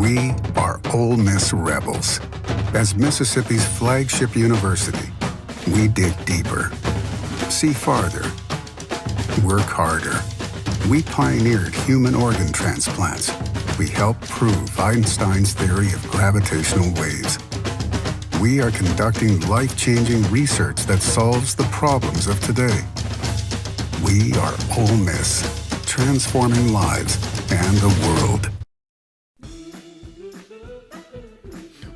We are Ole Miss Rebels. As Mississippi's flagship university, we dig deeper, see farther, work harder. We pioneered human organ transplants. We helped prove Einstein's theory of gravitational waves. We are conducting life-changing research that solves the problems of today. We are Ole Miss, transforming lives and the world.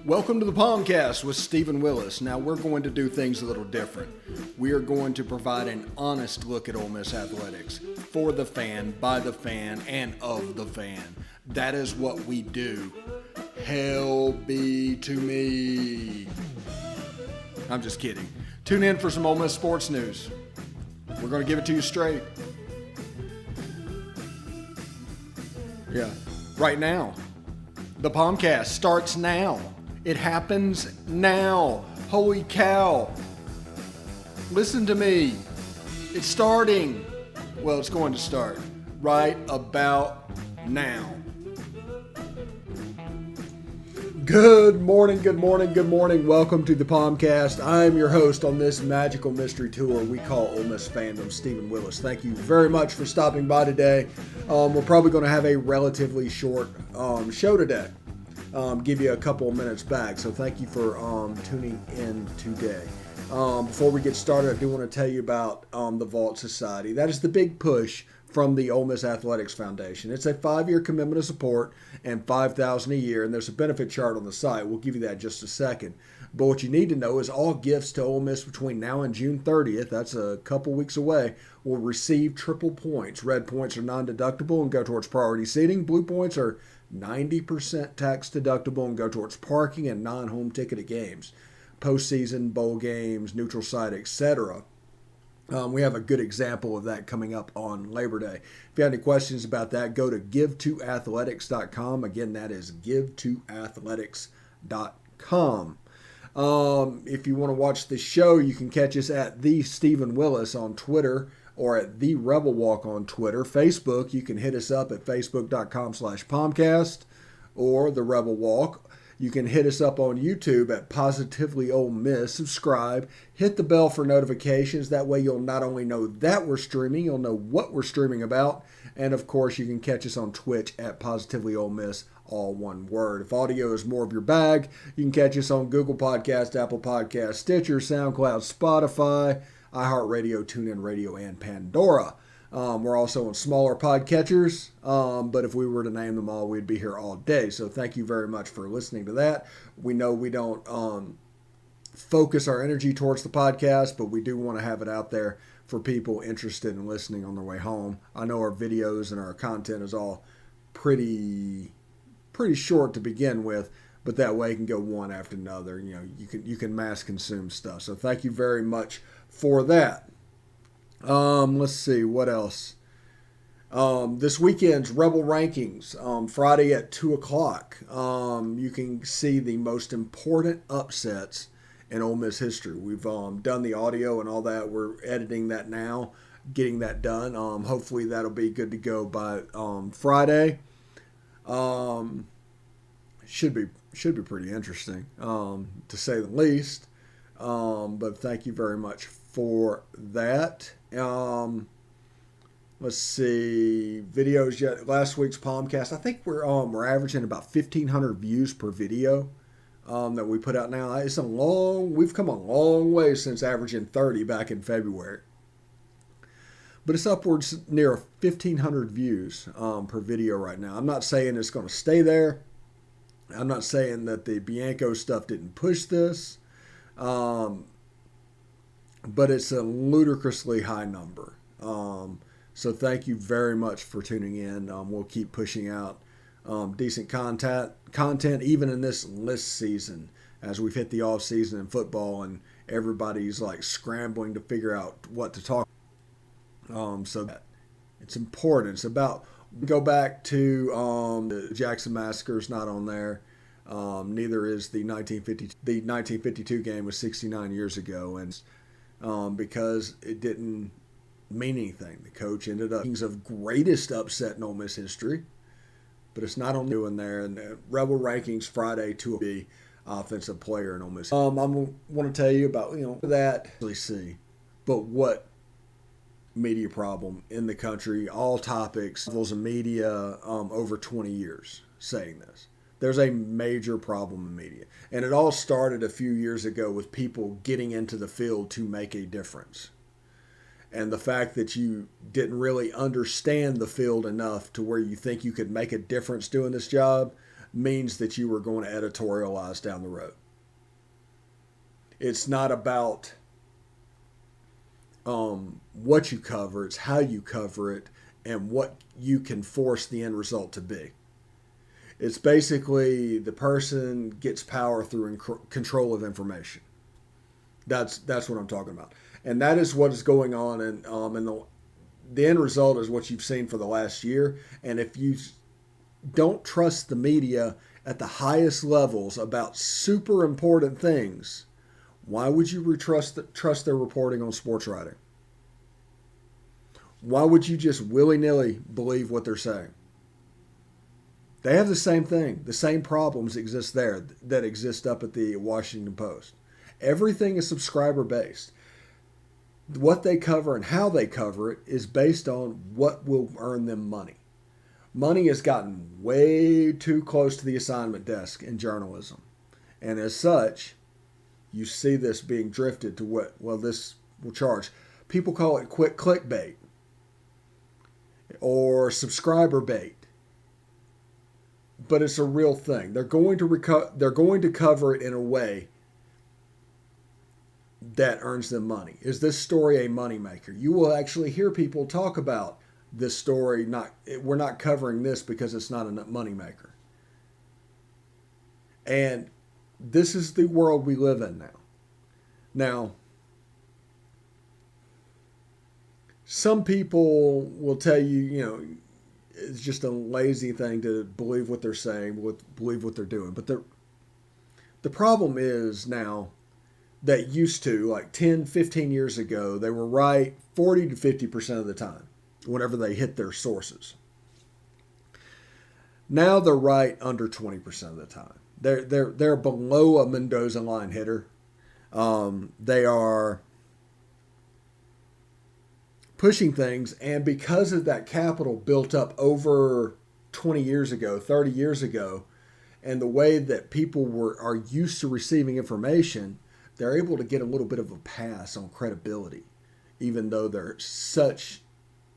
Welcome to the POMcast with Stephen Willis. Now we're going to do things a little different. We are going to provide an honest look at Ole Miss athletics for the fan, by the fan, and of the fan. That is what we do. Hell be to me. I'm just kidding. Tune in for some Ole Miss sports news. We're going to give it to you straight. Yeah, right now. The POMcast starts now. It happens now. Holy cow. Listen to me. It's starting. Well, it's going to start right about now. Good morning, good morning, good morning. Welcome to the POMcast. I am your host on this magical mystery tour we call Ole Miss Fandom, Stephen Willis. Thank you very much for stopping by today. We're probably going to have a relatively short show today. Give you a couple of minutes back. So thank you for tuning in today. Before we get started, I do want to tell you about the Vault Society. That is the big push from the Ole Miss Athletics Foundation. It's a 5-year commitment of support and $5,000 a year, and there's a benefit chart on the site. We'll give you that in just a second. But what you need to know is all gifts to Ole Miss between now and June 30th, that's a couple weeks away, will receive triple points. Red points are non-deductible and go towards priority seating. Blue points are 90% tax deductible and go towards parking and non-home ticketed games, postseason, bowl games, neutral site, etc. We have a good example of that coming up on Labor Day. If you have any questions about that, go to give2athletics.com. Again, that is give2athletics.com. If you want to watch the show, you can catch us at The Stephen Willis on Twitter or at The Rebel Walk on Twitter. Facebook, you can hit us up at facebook.com/POMcast or The Rebel Walk. You can hit us up on YouTube at Positively Ole Miss. Subscribe. Hit the bell for notifications. That way you'll not only know that we're streaming, you'll know what we're streaming about. And, of course, you can catch us on Twitch at Positively Ole Miss, all one word. If audio is more of your bag, you can catch us on Google Podcast, Apple Podcast, Stitcher, SoundCloud, Spotify, iHeartRadio, TuneIn Radio, and Pandora. We're also on smaller podcatchers, but if we were to name them all, we'd be here all day. So thank you very much for listening to that. We know we don't focus our energy towards the podcast, but we do want to have it out there for people interested in listening on their way home. I know our videos and our content is all pretty short to begin with, but that way you can go one after another. You know, you can mass consume stuff. So thank you very much for that. Let's see, what else? This weekend's Rebel Rankings, Friday at 2 o'clock. You can see the most important upsets in Ole Miss history. We've done the audio and all that. We're editing that now, getting that done. Hopefully that'll be good to go by Friday. Should be pretty interesting, to say the least. But thank you very much for that. Let's see, videos yet. Last week's POMcast, I think we're averaging about 1,500 views per video that we put out now. We've come a long way since averaging 30 back in February. But it's upwards near 1,500 views per video right now. I'm not saying it's going to stay there. I'm not saying that the Bianco stuff didn't push this. But it's a ludicrously high number. So thank you very much for tuning in. We'll keep pushing out decent content even in this list season as we've hit the off season in football and everybody's like scrambling to figure out what to talk. So that it's important. It's about, go back to the Jackson Massacre is not on there. Neither is the 1952 game was 69 years ago, and because it didn't mean anything. The coach ended up of greatest upset in Ole Miss history but it's not only doing there. And Rebel Rankings Friday to be offensive player in Ole Miss. I want to tell you about that. Really see, but what media problem in the country? All topics, levels of media over 20 years saying this. There's a major problem in media, and it all started a few years ago with people getting into the field to make a difference. And the fact that you didn't really understand the field enough to where you think you could make a difference doing this job means that you were going to editorialize down the road. It's not about what you cover, it's how you cover it and what you can force the end result to be. It's basically the person gets power through control of information. That's what I'm talking about. And that is what is going on, and the end result is what you've seen for the last year. And if you don't trust the media at the highest levels about super important things, why would you trust their reporting on sports writing? Why would you just willy-nilly believe what they're saying? They have the same thing. The same problems exist there that exist up at the Washington Post. Everything is subscriber-based. What they cover and how they cover it is based on what will earn them money. Money has gotten way too close to the assignment desk in journalism. And as such, you see this being drifted to what, well, this will charge. People call it quick clickbait or subscriber bait. But it's a real thing. They're going to cover it in a way that earns them money. Is this story a moneymaker? You will actually hear people talk about this story. We're not covering this because it's not a moneymaker. And this is the world we live in now. Now, some people will tell you, it's just a lazy thing to believe what they're saying, believe what they're doing. But the problem is now that used to, like 10, 15 years ago, they were right 40 to 50% of the time whenever they hit their sources. Now they're right under 20% of the time. They're below a Mendoza line hitter. They are pushing things, and because of that capital built up over 20 years ago, 30 years ago, and the way that people are used to receiving information, they're able to get a little bit of a pass on credibility, even though there's such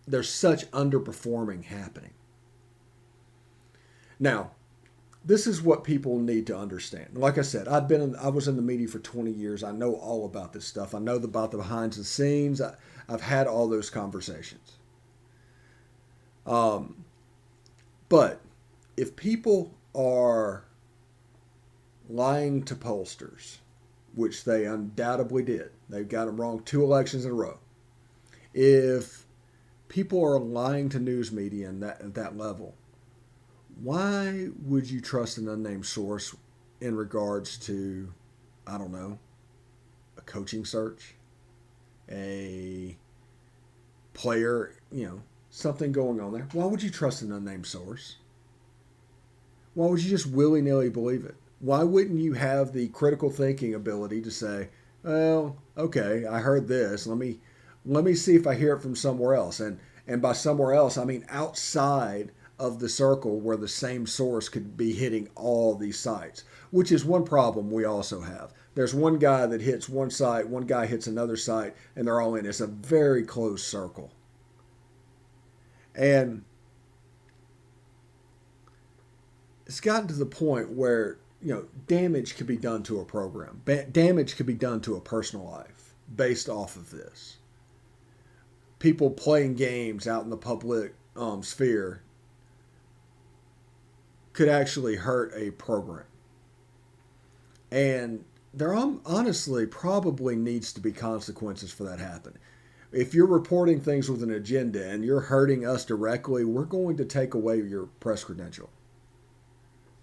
underperforming happening. Now, this is what people need to understand. Like I said, I was in the media for 20 years. I know all about this stuff. I know about the behind the scenes. I've had all those conversations. But if people are lying to pollsters, which they undoubtedly did, they've got them wrong 2 elections in a row. If people are lying to news media at that level, why would you trust an unnamed source in regards to, I don't know, a coaching search, a player, something going on there? Why would you trust an unnamed source? Why would you just willy-nilly believe it? Why wouldn't you have the critical thinking ability to say, well, okay, I heard this. Let me see if I hear it from somewhere else. And by somewhere else, I mean outside of the circle where the same source could be hitting all these sites, which is one problem we also have. There's one guy that hits one site, one guy hits another site, and they're all in. It's a very close circle. And it's gotten to the point where, damage could be done to a program. Damage could be done to a personal life based off of this. People playing games out in the public sphere could actually hurt a program. And there honestly probably needs to be consequences for that happening. If you're reporting things with an agenda and you're hurting us directly, we're going to take away your press credential.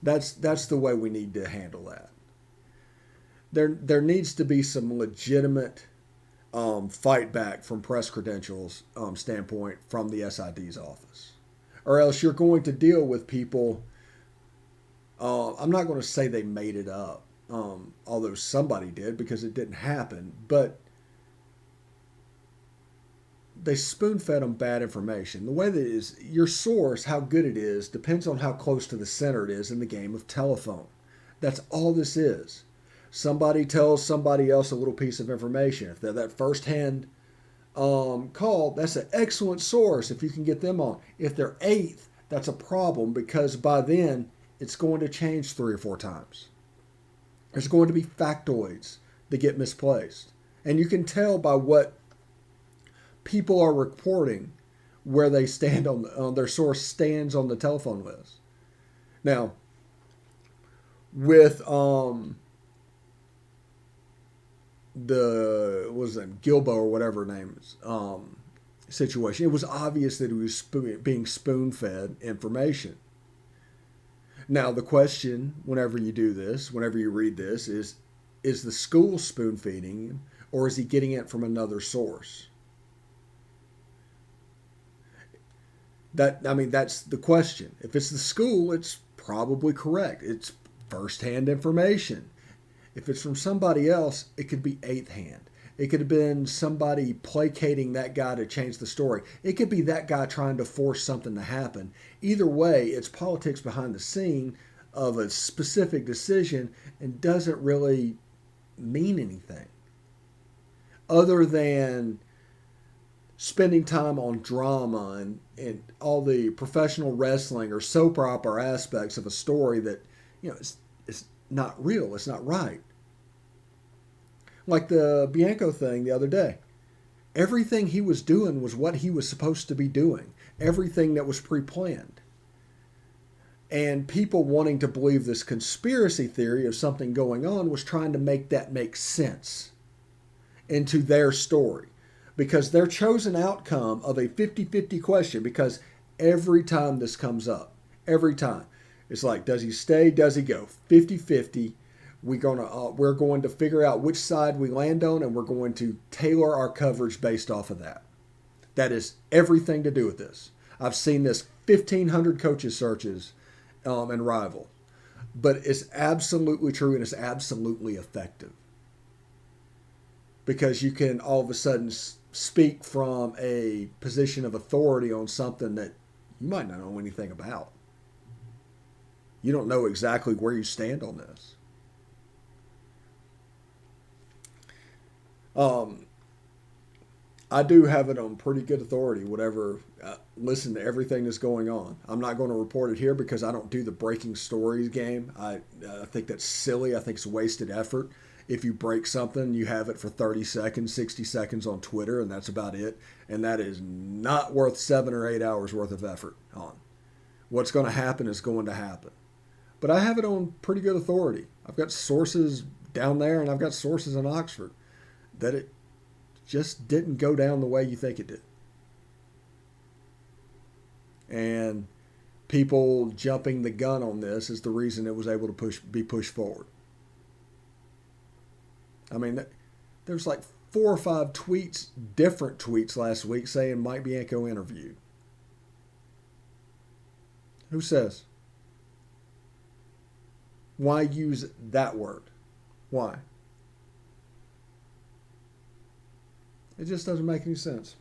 That's the way we need to handle that. There needs to be some legitimate fight back from press credentials standpoint from the SID's office. or else you're going to deal with people. I'm not going to say they made it up, although somebody did because it didn't happen, but they spoon fed them bad information. The way that it is, your source, how good it is, depends on how close to the center it is in the game of telephone. That's all this is. Somebody tells somebody else a little piece of information. If they're that first-hand call, that's an excellent source if you can get them on. If they're eighth, that's a problem because by then it's going to change 3 or 4 times. There's going to be factoids that get misplaced. And you can tell by what people are reporting where they stand on their source stands on the telephone list. Now, with the what was it, Gilbo or whatever her name is, situation, it was obvious that he was being spoon-fed information. Now, the question, whenever you do this, whenever you read this, is the school spoon-feeding him, or is he getting it from another source? That's the question. If it's the school, it's probably correct. It's first-hand information. If it's from somebody else, it could be eighth hand. It could have been somebody placating that guy to change the story. It could be that guy trying to force something to happen. Either way, it's politics behind the scene of a specific decision and doesn't really mean anything other than spending time on drama and all the professional wrestling or soap opera aspects of a story that, it's not real. It's not right. Like the Bianco thing the other day. Everything he was doing was what he was supposed to be doing. Everything that was pre-planned. And people wanting to believe this conspiracy theory of something going on was trying to make that make sense into their story. Because their chosen outcome of a 50-50 question, because every time this comes up, every time, it's like, does he stay, does he go? 50-50. We're going to figure out which side we land on, and we're going to tailor our coverage based off of that. That is everything to do with this. I've seen this 1,500 coaches searches and Rival. But it's absolutely true, and it's absolutely effective. Because you can all of a sudden speak from a position of authority on something that you might not know anything about. You don't know exactly where you stand on this. I do have it on pretty good authority, whatever, listen to everything that's going on. I'm not going to report it here because I don't do the breaking stories game. I think that's silly. I think it's wasted effort. If you break something, you have it for 30 seconds, 60 seconds on Twitter, and that's about it. And that is not worth 7 or 8 hours worth of effort on. What's going to happen is going to happen. But I have it on pretty good authority. I've got sources down there, and I've got sources in Oxford that it just didn't go down the way you think it did. And people jumping the gun on this is the reason it was able to be pushed forward. I mean, there's like 4 or 5 tweets, different tweets last week saying Mike Bianco interviewed. Who says? Why use that word? Why? It just doesn't make any sense.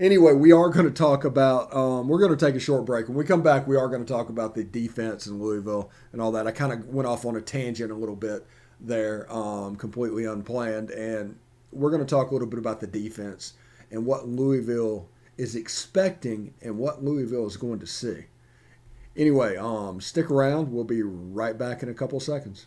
Anyway, we are going to talk about, we're going to take a short break. When we come back, we are going to talk about the defense in Louisville and all that. I kind of went off on a tangent a little bit there, completely unplanned. And we're going to talk a little bit about the defense and what Louisville is expecting and what Louisville is going to see. Anyway, stick around. We'll be right back in a couple seconds.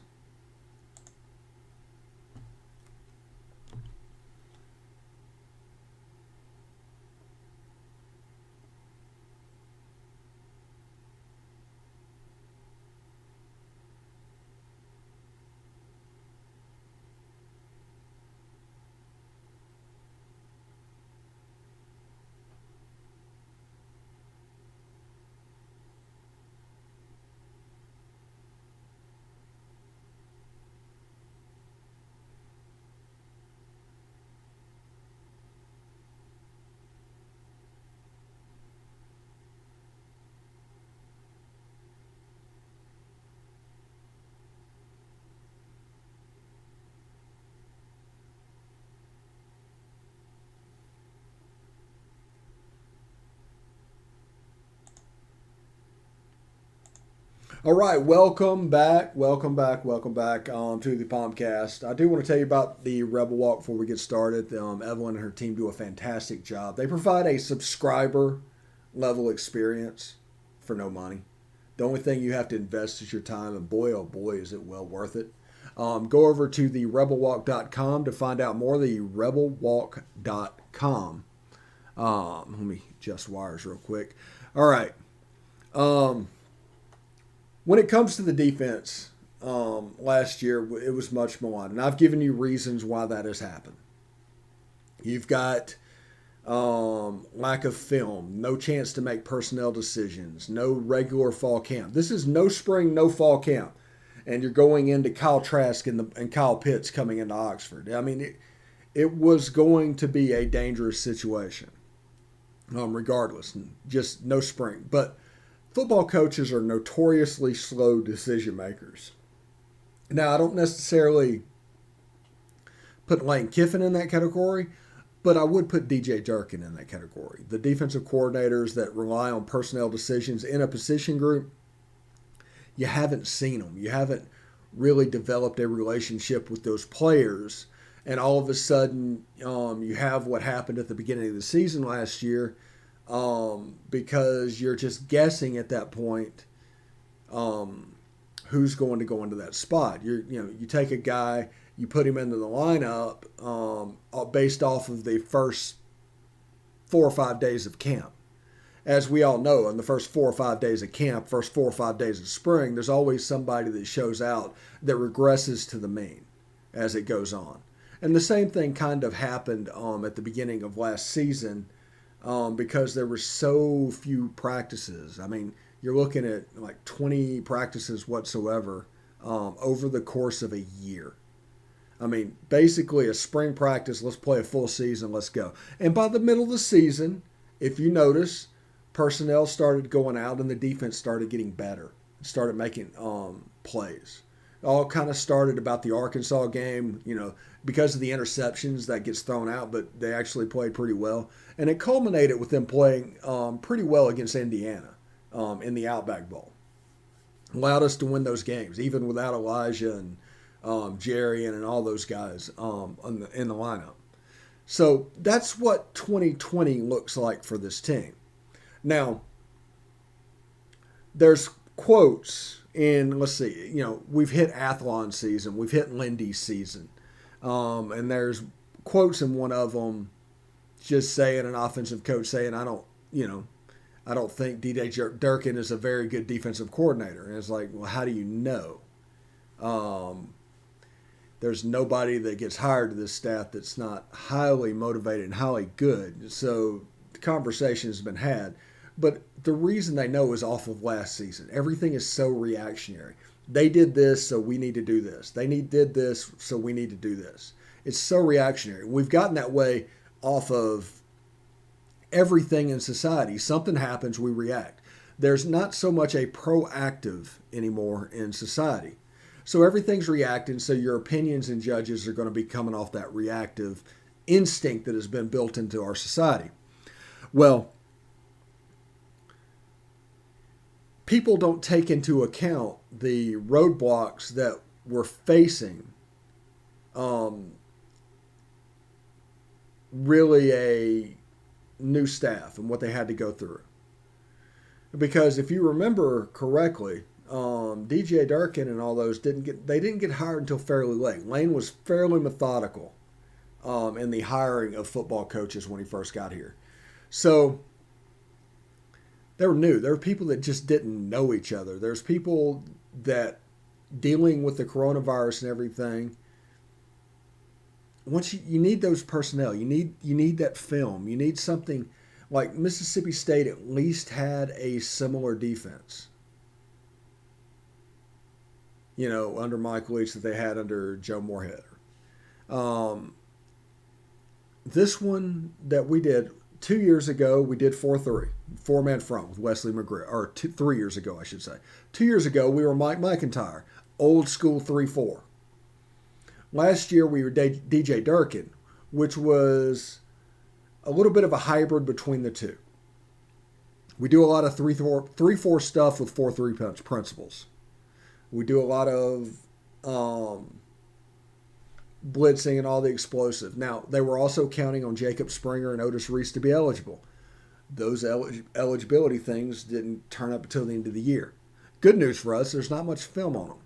All right, welcome back to the POMcast. I do want to tell you about the Rebel Walk before we get started. Evelyn and her team do a fantastic job. They provide a subscriber level experience for no money. The only thing you have to invest is your time, and boy, oh boy, is it well worth it. Go over to the rebelwalk.com to find out more. The rebelwalk.com. Let me adjust wires real quick. All right. When it comes to the defense, last year it was much maligned, and I've given you reasons why that has happened. You've got lack of film, no chance to make personnel decisions, no regular fall camp. This is no spring, no fall camp, and you're going into Kyle Trask and Kyle Pitts coming into Oxford. I mean, it was going to be a dangerous situation, regardless. Just no spring, but football coaches are notoriously slow decision makers. Now, I don't necessarily put Lane Kiffin in that category, but I would put DJ Durkin in that category. The defensive coordinators that rely on personnel decisions in a position group, you haven't seen them. You haven't really developed a relationship with those players. And all of a sudden, you have what happened at the beginning of the season last year, because you're just guessing at that point who's going to go into that spot. You take a guy, you put him into the lineup based off of the first 4 or 5 days of camp. As we all know, in the first 4 or 5 days of camp, first 4 or 5 days of spring, there's always somebody that shows out that regresses to the mean as it goes on. And the same thing kind of happened at the beginning of last season. Because there were so few practices. I mean, you're looking at like 20 practices whatsoever over the course of a year. I mean, basically a spring practice, let's play a full season, let's go. And by the middle of the season, if you notice, personnel started going out and the defense started getting better, started making plays. It all kind of started about the Arkansas game, because of the interceptions that gets thrown out, but they actually played pretty well. And it culminated with them playing pretty well against Indiana in the Outback Bowl. Allowed us to win those games, even without Elijah and Jerry and all those guys in the lineup. So that's what 2020 looks like for this team. Now, there's quotes in, let's see, we've hit Athlon season, we've hit Lindy's season. And there's quotes in one of them just saying, an offensive coach saying, I don't think DJ Durkin is a very good defensive coordinator. And it's like, well, how do you know? There's nobody that gets hired to this staff that's not highly motivated and highly good. So the conversation has been had. But the reason they know is off of last season. Everything is so reactionary. They did this, so we need to do this. Did this, so we need to do this. It's so reactionary. We've gotten that way off of everything in society. Something happens, we react. There's not so much a proactive anymore in society. So everything's reacting, so your opinions and judges are going to be coming off that reactive instinct that has been built into our society. Well, people don't take into account the roadblocks that we're facing. Really a new staff and what they had to go through. Because if you remember correctly, DJ Durkin and all those didn't get hired until fairly late. Lane was fairly methodical in the hiring of football coaches when he first got here. So they were new. There were people that just didn't know each other. There's people that dealing with the coronavirus and everything. Once you need those personnel, you need that film. You need something like Mississippi State at least had a similar defense. Under Mike Leach that they had under Joe Moorhead. This one that we did 2 years ago, we did 4-3, four-man front with Wesley McGriff, or 3 years ago, I should say. 2 years ago, we were Mike McIntyre, old school 3-4. Last year, we were DJ Durkin, which was a little bit of a hybrid between the two. We do a lot of 3-4 stuff with 4-3 principles. We do a lot of blitzing and all the explosive. Now, they were also counting on Jacob Springer and Otis Reese to be eligible. Those eligibility things didn't turn up until the end of the year. Good news for us, there's not much film on them.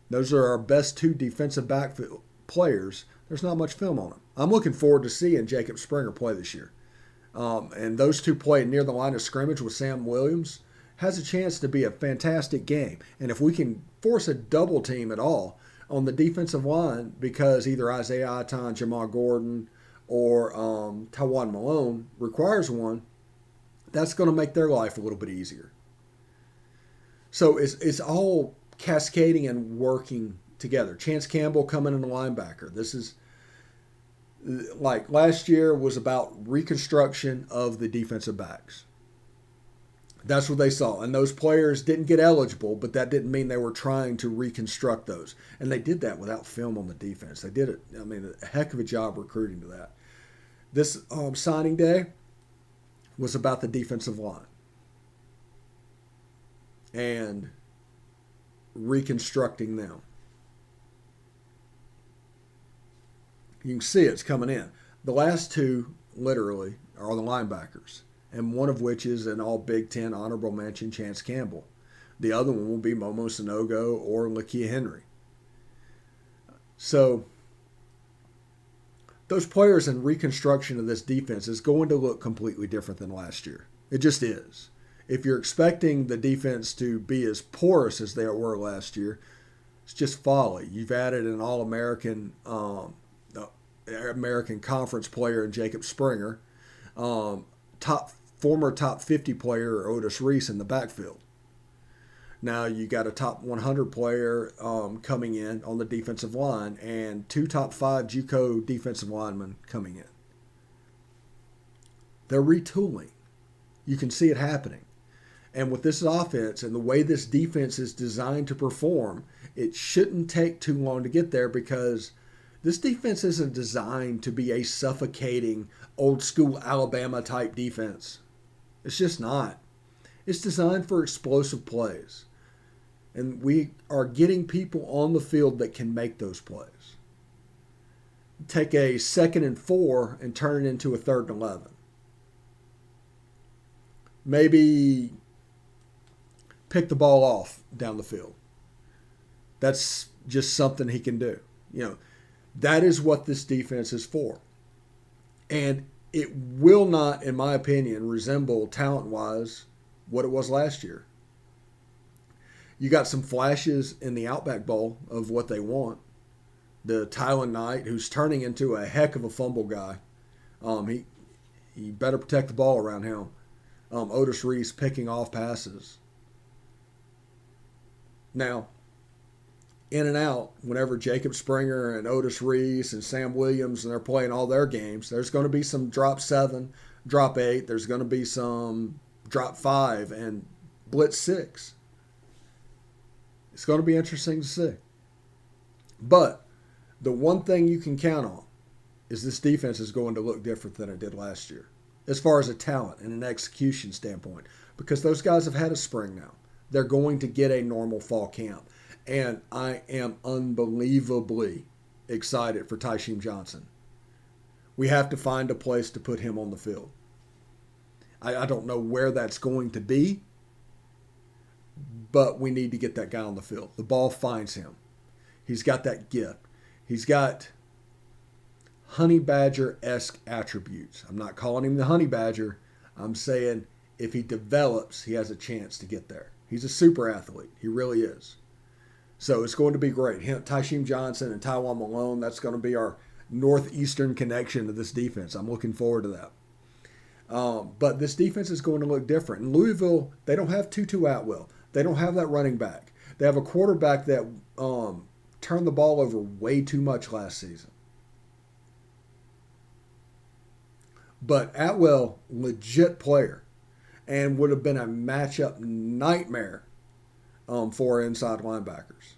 Those are our best two defensive backfield players. There's not much film on them. I'm looking forward to seeing Jacob Springer play this year. And those two playing near the line of scrimmage with Sam Williams has a chance to be a fantastic game. And if we can force a double team at all on the defensive line, because either Isaiah Aton, Jamal Gordon, or Tawan Malone requires one, that's going to make their life a little bit easier. So it's all cascading and working together. Chance Campbell coming in the linebacker. This is like last year was about reconstruction of the defensive backs. That's what they saw. And those players didn't get eligible, but that didn't mean they were trying to reconstruct those. And they did that without film on the defense. They did it, I mean, a heck of a job recruiting to that. This signing day was about the defensive line and reconstructing them. You can see it's coming in. The last two, literally, are the linebackers, and one of which is an all Big Ten honorable mention, Chance Campbell. The other one will be Momo Sanogo or Lakia Henry. So those players in reconstruction of this defense is going to look completely different than last year. It just is. If you're expecting the defense to be as porous as they were last year, it's just folly. You've added an All-American American Conference player in Jacob Springer, former top 50 player Otis Reese in the backfield. Now you got a top 100 player coming in on the defensive line and two top 5 JUCO defensive linemen coming in. They're retooling. You can see it happening. And with this offense and the way this defense is designed to perform, it shouldn't take too long to get there, because this defense isn't designed to be a suffocating, old-school Alabama-type defense. It's just not. It's designed for explosive plays. And we are getting people on the field that can make those plays. Take a 2nd and 4 and turn it into a 3rd and 11. Maybe pick the ball off down the field. That's just something he can do. You know, that is what this defense is for. And it will not, in my opinion, resemble talent-wise what it was last year. You got some flashes in the Outback Bowl of what they want. The Tylen Knight, who's turning into a heck of a fumble guy. He better protect the ball around him. Otis Reese picking off passes. Now, in and out, whenever Jacob Springer and Otis Reese and Sam Williams and they're playing all their games, there's going to be some drop 7, drop 8. There's going to be some drop 5 and blitz 6. It's going to be interesting to see. But the one thing you can count on is this defense is going to look different than it did last year, as far as a talent and an execution standpoint, because those guys have had a spring now. They're going to get a normal fall camp. And I am unbelievably excited for Tysheem Johnson. We have to find a place to put him on the field. I don't know where that's going to be, but we need to get that guy on the field. The ball finds him. He's got that gift. He's got honey badger-esque attributes. I'm not calling him the honey badger. I'm saying if he develops, he has a chance to get there. He's a super athlete. He really is. So it's going to be great. Tysheem Johnson and Tawan Malone, that's going to be our northeastern connection to this defense. I'm looking forward to that. But this defense is going to look different. In Louisville, they don't have Tutu Atwell. They don't have that running back. They have a quarterback that turned the ball over way too much last season. But Atwell, legit player, and would have been a matchup nightmare for inside linebackers.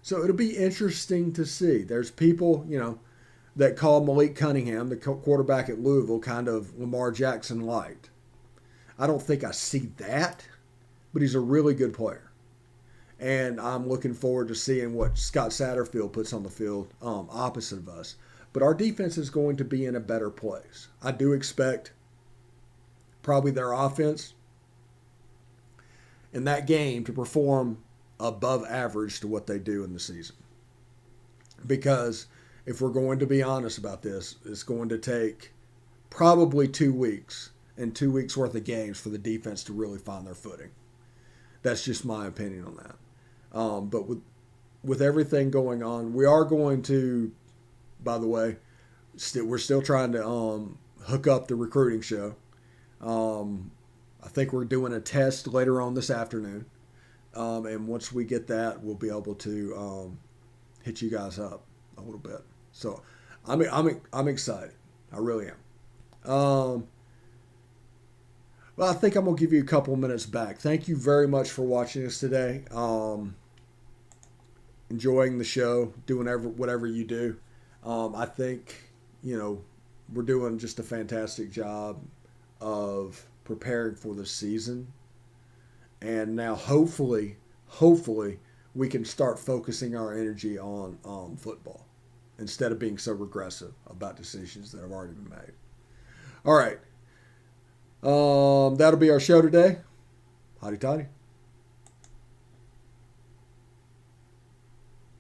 So it'll be interesting to see. There's people, that call Malik Cunningham, the quarterback at Louisville, kind of Lamar Jackson light. I don't think I see that. but he's a really good player. And I'm looking forward to seeing what Scott Satterfield puts on the field opposite of us. But our defense is going to be in a better place. I do expect probably their offense in that game to perform above average to what they do in the season. Because if we're going to be honest about this, it's going to take probably 2 weeks and 2 weeks worth of games for the defense to really find their footing. That's just my opinion on that. But with everything going on, we are going to, by the way, we're still trying to hook up the recruiting show. I think we're doing a test later on this afternoon. And once we get that, we'll be able to hit you guys up a little bit. So I'm excited. I really am. Well, I think I'm going to give you a couple minutes back. Thank you very much for watching us today. Enjoying the show, doing whatever you do. I think, we're doing just a fantastic job of preparing for the season. And now hopefully we can start focusing our energy on football instead of being so regressive about decisions that have already been made. All right. That'll be our show today. Hotty toddy.